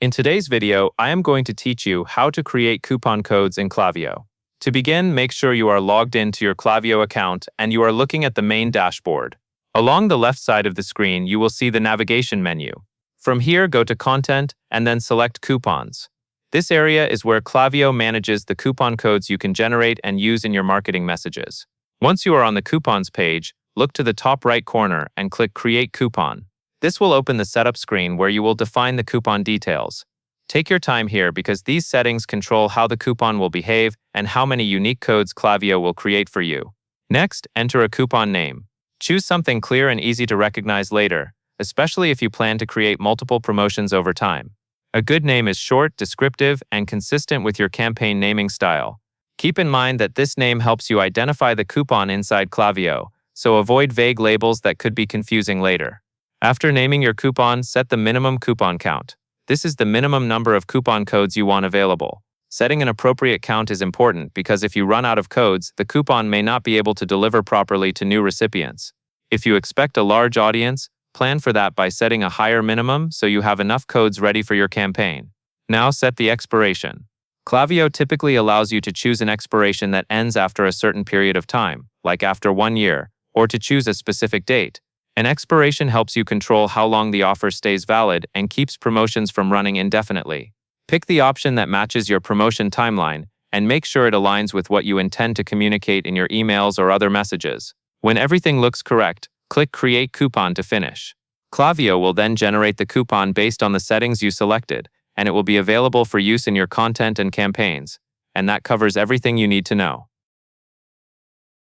In today's video, I am going to teach you how to create coupon codes in Klaviyo. To begin, make sure you are logged into your Klaviyo account and you are looking at the main dashboard. Along the left side of the screen, you will see the navigation menu. From here, go to Content and then select Coupons. This area is where Klaviyo manages the coupon codes you can generate and use in your marketing messages. Once you are on the Coupons page, look to the top right corner and click Create Coupon. This will open the setup screen where you will define the coupon details. Take your time here because these settings control how the coupon will behave and how many unique codes Klaviyo will create for you. Next, enter a coupon name. Choose something clear and easy to recognize later, especially if you plan to create multiple promotions over time. A good name is short, descriptive, and consistent with your campaign naming style. Keep in mind that this name helps you identify the coupon inside Klaviyo, so avoid vague labels that could be confusing later. After naming your coupon, set the minimum coupon count. This is the minimum number of coupon codes you want available. Setting an appropriate count is important because if you run out of codes, the coupon may not be able to deliver properly to new recipients. If you expect a large audience, plan for that by setting a higher minimum so you have enough codes ready for your campaign. Now set the expiration. Klaviyo typically allows you to choose an expiration that ends after a certain period of time, like after 1 year, or to choose a specific date. An expiration helps you control how long the offer stays valid and keeps promotions from running indefinitely. Pick the option that matches your promotion timeline and make sure it aligns with what you intend to communicate in your emails or other messages. When everything looks correct, click Create Coupon to finish. Klaviyo will then generate the coupon based on the settings you selected, and it will be available for use in your content and campaigns. And that covers everything you need to know.